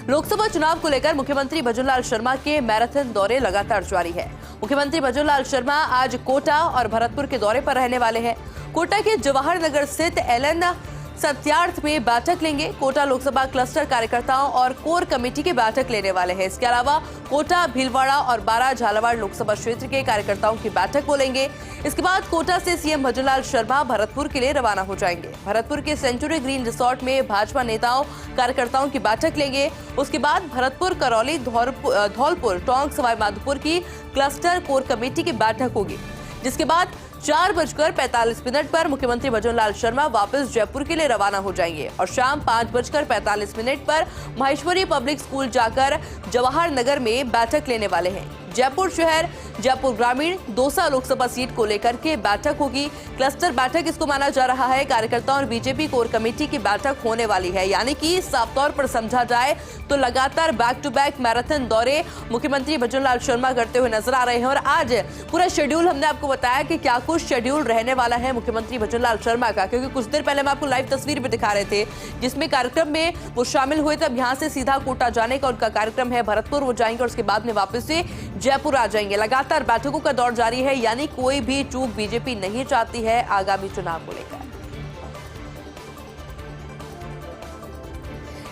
लोकसभा चुनाव को लेकर मुख्यमंत्री भजनलाल शर्मा के मैराथन दौरे लगातार जारी है। मुख्यमंत्री भजनलाल शर्मा आज कोटा और भरतपुर के दौरे पर रहने वाले हैं। कोटा के जवाहर नगर स्थित एलएन सत्यार्थ में बैठक लेंगे। कोटा लोकसभा क्लस्टर कार्यकर्ताओं और कोर कमेटी की बैठक लेने वाले हैं। इसके अलावा कोटा, भीलवाड़ा और बारा झालावाड़ लोकसभा क्षेत्र के कार्यकर्ताओं की बैठक बोलेंगे। इसके बाद कोटा से सीएम भजनलाल शर्मा भरतपुर के लिए रवाना हो जाएंगे। भरतपुर के सेंचुरी ग्रीन रिसोर्ट में भाजपा नेताओं कार्यकर्ताओं की बैठक लेंगे। उसके बाद भरतपुर, करौली, धौलपुर, टोंक, सवाईमाधोपुर की क्लस्टर कोर कमेटी की बैठक होगी, जिसके बाद 4:45 पर मुख्यमंत्री भजनलाल शर्मा वापस जयपुर के लिए रवाना हो जाएंगे और शाम 5:45 पर महेश्वरी पब्लिक स्कूल जाकर जवाहर नगर में बैठक लेने वाले हैं। जयपुर शहर, जयपुर ग्रामीण, दौसा लोकसभा सीट को लेकर के बैठक होगी। क्लस्टर बैठक इसको माना जा रहा है। कार्यकर्ताओं और बीजेपी कोर कमेटी की बैठक होने वाली है, यानी कि साफ तौर पर समझा जाए तो लगातार बैक टू बैक मैराथन दौरे मुख्यमंत्री भजनलाल शर्मा करते हुए नजर आ रहे हैं। और आज पूरा शेड्यूल हमने आपको बताया कि क्या कुछ शेड्यूल रहने वाला है मुख्यमंत्री भजनलाल शर्मा का, क्योंकि कुछ देर पहले हम आपको लाइव तस्वीर भी दिखा रहे थे जिसमें कार्यक्रम में वो शामिल हुए थे। अब यहाँ से सीधा कोटा जाने का उनका कार्यक्रम है। भरतपुर वो जाएंगे और उसके बाद में वापस से जयपुर आ जाएंगे। लगातार बैठकों का दौर जारी है, यानी कोई भी चूक बीजेपी नहीं चाहती है आगामी चुनाव को लेकर।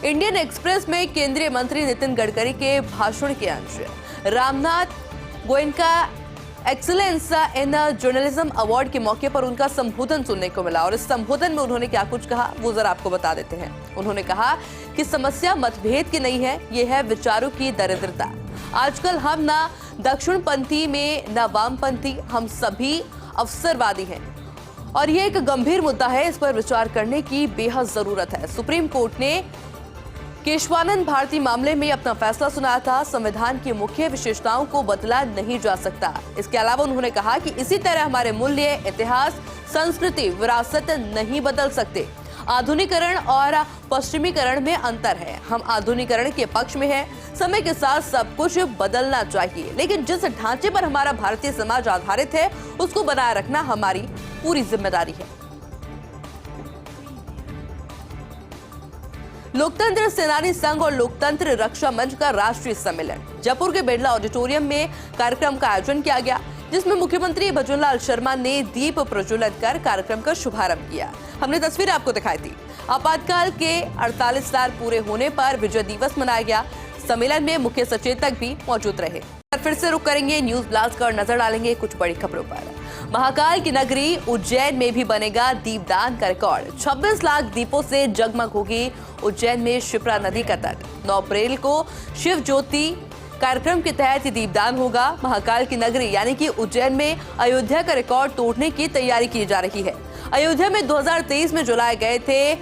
इंडियन एक्सप्रेस में केंद्रीय मंत्री नितिन गडकरी के भाषण के अंश, Ramnath Goenka excellence in journalism award के मौके पर उनका संबोधन सुनने को मिला। और इस संबोधन में उन्होंने क्या कुछ कहा वो जरा आपको बता देते हैं। उन्होंने कहा कि समस्या मतभेद की नहीं है, ये है विचारों की दरिद्रता। आजकल हम ना दक्षिणपंथी में न वामपंथी, हम सभी अवसरवादी हैं और ये एक गंभीर मुद्दा है। इस पर विचार करने की बेहद जरूरत है। सुप्रीम कोर्ट ने केशवानंद भारती मामले में अपना फैसला सुनाया था। संविधान की मुख्य विशेषताओं को बदला नहीं जा सकता। इसके अलावा उन्होंने कहा कि इसी तरह हमारे मूल्य, इतिहास, संस्कृति, विरासत नहीं बदल सकते। आधुनिकीकरण और पश्चिमीकरण में अंतर है। हम आधुनिकीकरण के पक्ष में हैं। समय के साथ सब कुछ बदलना चाहिए, लेकिन जिस ढांचे पर हमारा भारतीय समाज आधारित है उसको बनाए रखना हमारी पूरी जिम्मेदारी है। लोकतंत्र सेनानी संघ और लोकतंत्र रक्षा मंच का राष्ट्रीय सम्मेलन जयपुर के बिरला ऑडिटोरियम में कार्यक्रम का आयोजन किया गया, जिसमें मुख्यमंत्री भजनलाल शर्मा ने दीप प्रज्वलित कर कार्यक्रम का शुभारंभ किया। हमने तस्वीर आपको दिखाई थी। आपातकाल के 48 साल पूरे होने पर विजय दिवस मनाया गया। सम्मेलन में मुख्य सचेतक भी मौजूद रहे। फिर से रुक करेंगे न्यूज ब्लास्ट का और नजर डालेंगे कुछ बड़ी खबरों पर। महाकाल की नगरी उज्जैन में भी बनेगा दीपदान का रिकॉर्ड। 26 लाख दीपों से जगमग होगी उज्जैन में शिप्रा नदी का तट। 9 अप्रैल को शिव ज्योति कार्यक्रम के तहत दीपदान होगा। महाकाल की नगरी यानी कि उज्जैन में अयोध्या का रिकॉर्ड तोड़ने की तैयारी की जा रही है। अयोध्या में 2023 में जलाए गए थे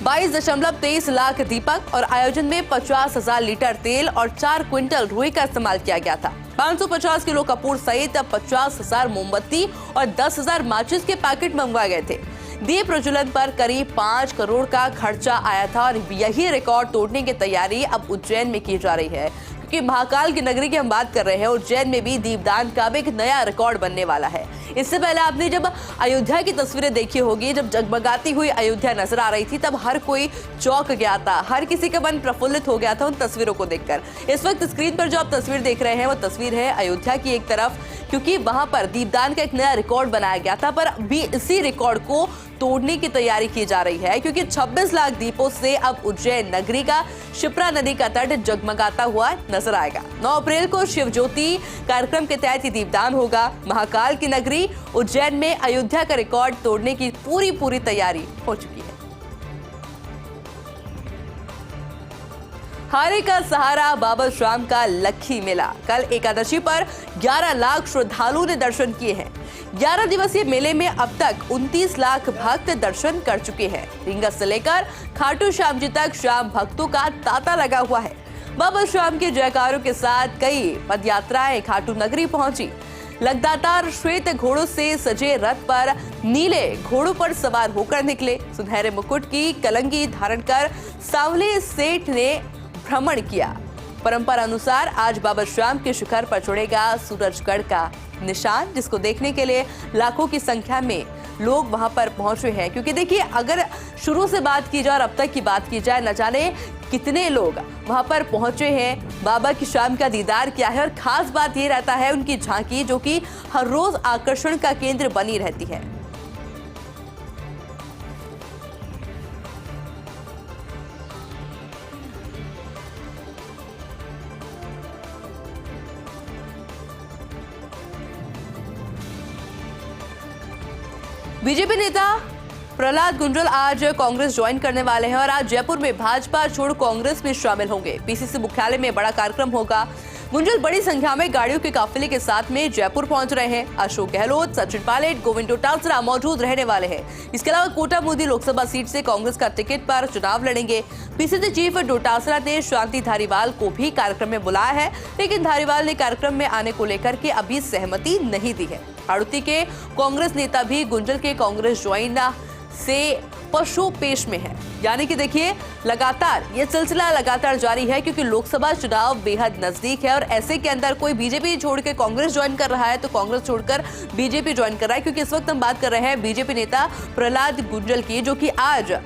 22.23 लाख दीपक और आयोजन में 50,000 लीटर तेल और 4 क्विंटल रुई का इस्तेमाल किया गया था। 550 किलो कपूर सहित 50,000 मोमबत्ती और 10,000 माचिस के पैकेट मंगवाए गए थे। दीप प्रज्वलन पर करीब 5 करोड़ का खर्चा आया था और यही रिकॉर्ड तोड़ने की तैयारी अब उज्जैन में की जा रही है, क्योंकि महाकाल की नगरी की हम बात कर रहे हैं। उज्जैन में भी दीपदान का अब एक नया रिकॉर्ड बनने वाला है। इससे पहले आपने जब अयोध्या की तस्वीरें देखी होगी, जब जगमगाती हुई अयोध्या नजर आ रही थी, तब हर कोई चौंक गया था, हर किसी का मन प्रफुल्लित हो गया था उन तस्वीरों को देखकर। इस वक्त स्क्रीन पर जो आप तस्वीर देख रहे हैं वो तस्वीर है अयोध्या की एक तरफ, क्योंकि वहां पर दीपदान का एक नया रिकॉर्ड बनाया गया था, पर अभी इसी रिकॉर्ड को तोड़ने की तैयारी की जा रही है, क्योंकि 26 लाख दीपों से अब उज्जैन नगरी का शिप्रा नदी का तट जगमगाता हुआ नजर आएगा। 9 अप्रैल को शिव ज्योति कार्यक्रम के तहत दीपदान होगा। महाकाल की नगरी उज्जैन में अयोध्या का रिकॉर्ड तोड़ने की पूरी तैयारी हो चुकी है। हारे का सहारा बाबा श्याम का लक्खी मेला। कल एकादशी पर 11 लाख श्रद्धालुओं ने दर्शन किए हैं। 11 दिवसीय मेले में अब तक 29 लाख भक्त दर्शन कर चुके हैं। रींगस से लेकर खाटू श्याम जी तक श्याम भक्तों का तांता लगा हुआ है। बाबा श्याम के जयकारों के साथ कई पदयात्राएं खाटू नगरी पहुंची। लगातार श्वेत घोड़ों से सजे रथ पर नीले घोड़ों पर सवार होकर निकले। सुनहरे मुकुट की कलंगी धारण कर सांवले सेठ ने भ्रमण किया। परंपरा अनुसार आज बाबा श्याम के शिखर पर चढ़ेगा सूरजगढ़ का निशान, जिसको देखने के लिए लाखों की संख्या में लोग वहां पर पहुंचे हैं। क्योंकि देखिए, अगर शुरू से बात की जाए और अब तक की बात की जाए, न जाने कितने लोग वहां पर पहुंचे हैं, बाबा की शाम का दीदार किया है और खास बात ये रहता है उनकी झांकी, जो कि हर रोज आकर्षण का केंद्र बनी रहती है। बीजेपी नेता प्रहलाद गुंजल आज कांग्रेस ज्वाइन करने वाले हैं और आज जयपुर में भाजपा छोड़ कांग्रेस में शामिल होंगे। पीसीसी मुख्यालय में बड़ा कार्यक्रम होगा। गुंजल बड़ी संख्या में गाड़ियों के काफिले के साथ में जयपुर पहुंच रहे हैं। अशोक गहलोत, सचिन पायलट, गोविंद डोटासरा मौजूद रहने वाले हैं। इसके अलावा कोटा मोदी लोकसभा सीट से कांग्रेस का टिकट पर चुनाव लड़ेंगे। पीसीसी चीफ डोटासरा ने शांति धारीवाल को भी कार्यक्रम में बुलाया है, लेकिन धारीवाल ने कार्यक्रम में आने को लेकर के अभी सहमति नहीं दी है। हाड़ौती के कांग्रेस नेता भी गुंजल के कांग्रेस ज्वाइन से पशु पेश में है। यानी कि देखिए, लगातार ये सिलसिला लगातार जारी है, क्योंकि लोकसभा चुनाव बेहद नजदीक है और ऐसे के अंदर कोई बीजेपी छोड़ के कांग्रेस ज्वाइन कर रहा है तो कांग्रेस छोड़कर बीजेपी ज्वाइन कर रहा है। क्योंकि इस वक्त हम बात कर रहे हैं बीजेपी नेता प्रहलाद गुंजल की, जो कि आज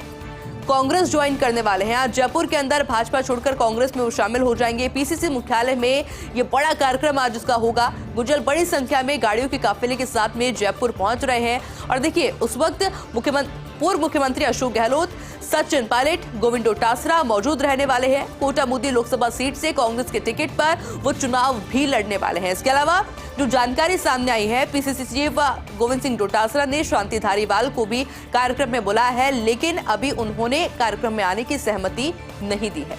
कांग्रेस ज्वाइन करने वाले हैं। आज जयपुर के अंदर भाजपा छोड़कर कांग्रेस में वो शामिल हो जाएंगे। पीसीसी मुख्यालय में ये बड़ा कार्यक्रम आज उसका होगा। गुंजल बड़ी संख्या में गाड़ियों के काफिले के साथ में जयपुर पहुंच रहे हैं और देखिए, उस वक्त पूर्व मुख्यमंत्री अशोक गहलोत, सचिन पायलट, गोविंद डोटासरा मौजूद रहने वाले हैं। कोटा मोदी लोकसभा सीट से कांग्रेस के टिकट पर वो चुनाव भी लड़ने वाले हैं। इसके अलावा जो जानकारी सामने आई है, पीसीसी चीफ गोविंद सिंह डोटासरा ने शांति धारीवाल को भी कार्यक्रम में बुलाया है, लेकिन अभी उन्होंने कार्यक्रम में आने की सहमति नहीं दी है।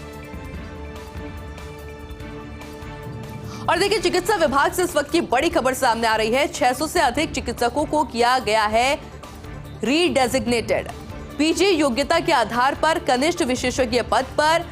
और देखिए, चिकित्सा विभाग से इस वक्त की बड़ी खबर सामने आ रही है। 600 से अधिक चिकित्सकों को किया गया है रीडेजिग्नेटेड। पीजी योग्यता के आधार पर कनिष्ठ विशेषज्ञ पद पर